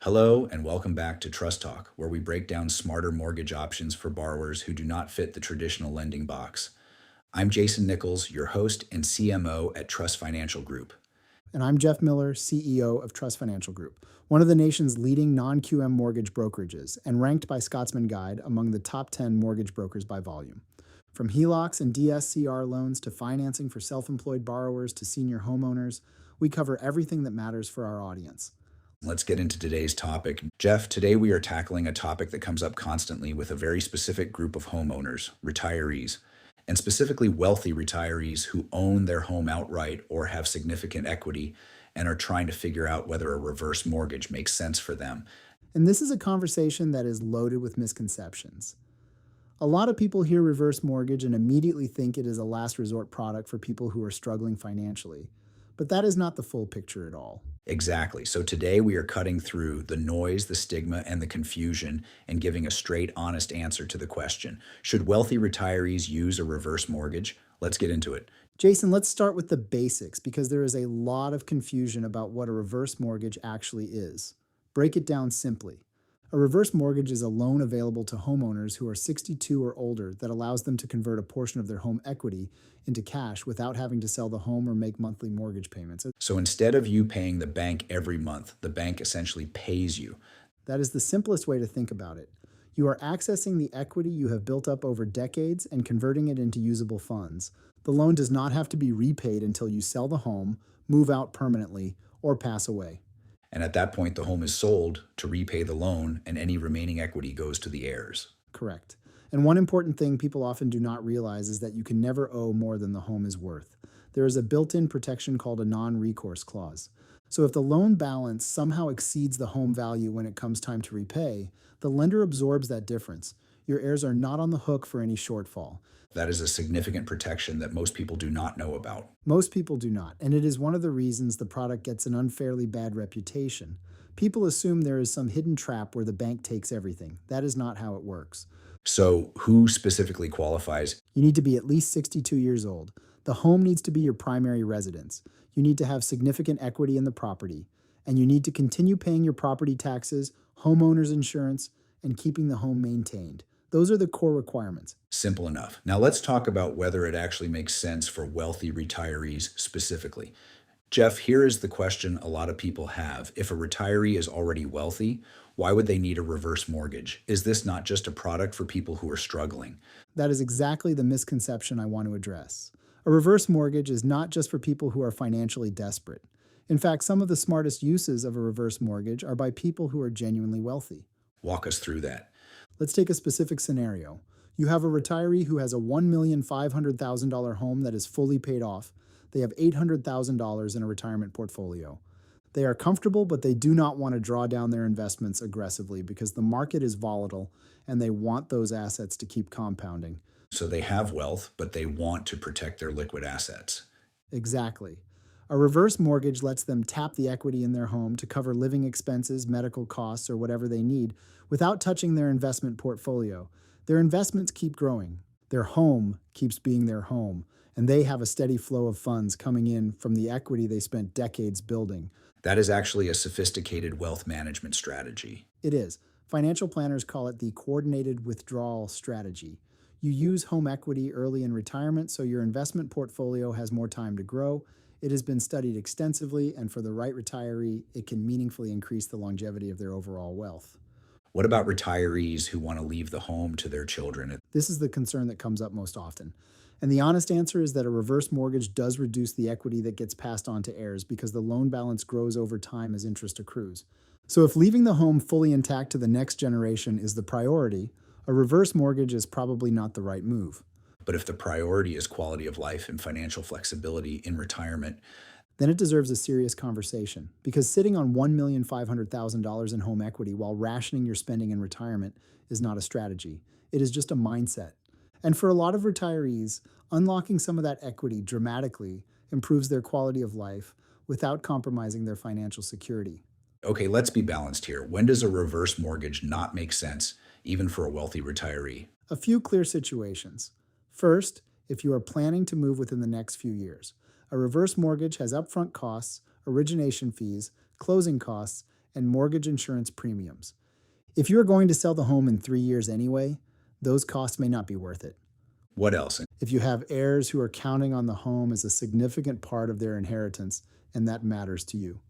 Hello, and welcome back to Trust Talk, where we break down smarter mortgage options for borrowers who do not fit the traditional lending box. I'm Jason Nichols, your host and CMO at Truss Financial Group. And I'm Jeff Miller, CEO of Truss Financial Group, one of the nation's leading non-QM mortgage brokerages and ranked by Scotsman Guide among the top 10 mortgage brokers by volume. From HELOCs and DSCR loans to financing for self-employed borrowers to senior homeowners, we cover everything that matters for our audience. Let's get into today's topic. Jeff, today we are tackling a topic that comes up constantly with a very specific group of homeowners, retirees, and specifically wealthy retirees who own their home outright or have significant equity and are trying to figure out whether a reverse mortgage makes sense for them. And this is a conversation that is loaded with misconceptions. A lot of people hear reverse mortgage and immediately think it is a last resort product for people who are struggling financially. But that is not the full picture at all. Exactly. So today we are cutting through the noise, the stigma, and the confusion and giving a straight, honest answer to the question. Should wealthy retirees use a reverse mortgage? Let's get into it. Jason, let's start with the basics because there is a lot of confusion about what a reverse mortgage actually is. Break it down simply. A reverse mortgage is a loan available to homeowners who are 62 or older that allows them to convert a portion of their home equity into cash without having to sell the home or make monthly mortgage payments. So instead of you paying the bank every month, the bank essentially pays you. That is the simplest way to think about it. You are accessing the equity you have built up over decades and converting it into usable funds. The loan does not have to be repaid until you sell the home, move out permanently, or pass away. And at that point, the home is sold to repay the loan, and any remaining equity goes to the heirs. Correct. And one important thing people often do not realize is that you can never owe more than the home is worth. There is a built-in protection called a non-recourse clause. So if the loan balance somehow exceeds the home value when it comes time to repay, the lender absorbs that difference. Your heirs are not on the hook for any shortfall. That is a significant protection that most people do not know about. Most people do not, and it is one of the reasons the product gets an unfairly bad reputation. People assume there is some hidden trap where the bank takes everything. That is not how it works. So, who specifically qualifies? You need to be at least 62 years old. The home needs to be your primary residence. You need to have significant equity in the property. And you need to continue paying your property taxes, homeowners insurance, and keeping the home maintained. Those are the core requirements. Simple enough. Now, let's talk about whether it actually makes sense for wealthy retirees specifically. Jeff, here is the question a lot of people have. If a retiree is already wealthy, why would they need a reverse mortgage? Is this not just a product for people who are struggling? That is exactly the misconception I want to address. A reverse mortgage is not just for people who are financially desperate. In fact, some of the smartest uses of a reverse mortgage are by people who are genuinely wealthy. Walk us through that. Let's take a specific scenario. You have a retiree who has a $1,500,000 home that is fully paid off. They have $800,000 in a retirement portfolio. They are comfortable, but they do not want to draw down their investments aggressively because the market is volatile and they want those assets to keep compounding. So they have wealth, but they want to protect their liquid assets. Exactly. A reverse mortgage lets them tap the equity in their home to cover living expenses, medical costs, or whatever they need without touching their investment portfolio. Their investments keep growing. Their home keeps being their home, and they have a steady flow of funds coming in from the equity they spent decades building. That is actually a sophisticated wealth management strategy. It is. Financial planners call it the coordinated withdrawal strategy. You use home equity early in retirement so your investment portfolio has more time to grow. It has been studied extensively, and for the right retiree, it can meaningfully increase the longevity of their overall wealth. What about retirees who want to leave the home to their children? This is the concern that comes up most often. And the honest answer is that a reverse mortgage does reduce the equity that gets passed on to heirs because the loan balance grows over time as interest accrues. So if leaving the home fully intact to the next generation is the priority, a reverse mortgage is probably not the right move. But if the priority is quality of life and financial flexibility in retirement, then it deserves a serious conversation because sitting on $1,500,000 in home equity while rationing your spending in retirement is not a strategy. It is just a mindset. And for a lot of retirees, unlocking some of that equity dramatically improves their quality of life without compromising their financial security. okay, let's be balanced here. When does a reverse mortgage not make sense, even for a wealthy retiree? A few clear situations. First, if you are planning to move within the next few years. A reverse mortgage has upfront costs, origination fees, closing costs, and mortgage insurance premiums. If you are going to sell the home in 3 years anyway, those costs may not be worth it. What else? If you have heirs who are counting on the home as a significant part of their inheritance, and that matters to you.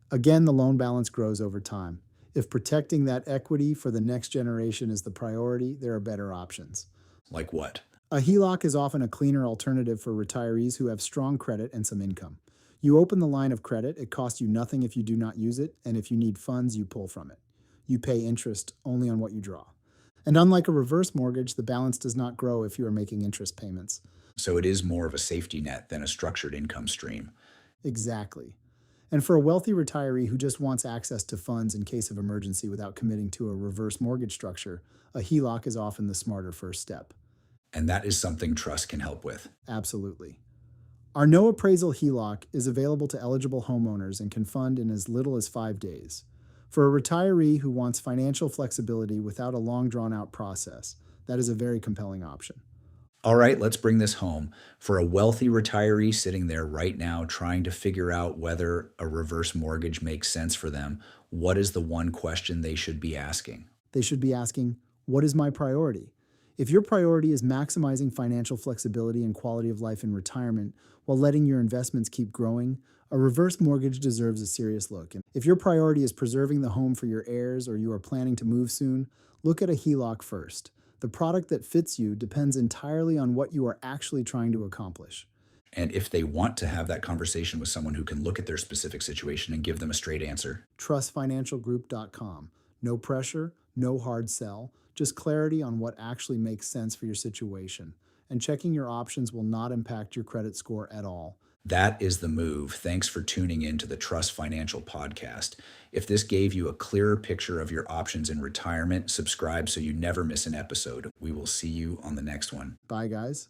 Again, the loan balance grows over time. If protecting that equity for the next generation is the priority, there are better options. Like what? A HELOC is often a cleaner alternative for retirees who have strong credit and some income. You open the line of credit, it costs you nothing if you do not use it, and if you need funds, you pull from it. You pay interest only on what you draw. And unlike a reverse mortgage, the balance does not grow if you are making interest payments. So it is more of a safety net than a structured income stream. Exactly. And for a wealthy retiree who just wants access to funds in case of emergency without committing to a reverse mortgage structure, a HELOC is often the smarter first step. And that is something Truss can help with. Absolutely. Our no appraisal HELOC is available to eligible homeowners and can fund in as little as 5 days. For a retiree who wants financial flexibility without a long drawn-out process, that is a very compelling option. All right, let's bring this home. For a wealthy retiree sitting there right now trying to figure out whether a reverse mortgage makes sense for them, what is the one question they should be asking? They should be asking, what is my priority? If your priority is maximizing financial flexibility and quality of life in retirement while letting your investments keep growing, a reverse mortgage deserves a serious look. And if your priority is preserving the home for your heirs or you are planning to move soon, look at a HELOC first. The product that fits you depends entirely on what you are actually trying to accomplish. And if they want to have that conversation with someone who can look at their specific situation and give them a straight answer, trussfinancialgroup.com. No pressure, no hard sell, just clarity on what actually makes sense for your situation. And checking your options will not impact your credit score at all. that is the move. Thanks for tuning in to the Truss Financial Podcast. If this gave you a clearer picture of your options in retirement, subscribe so you never miss an episode. We will see you on the next one. Bye, guys.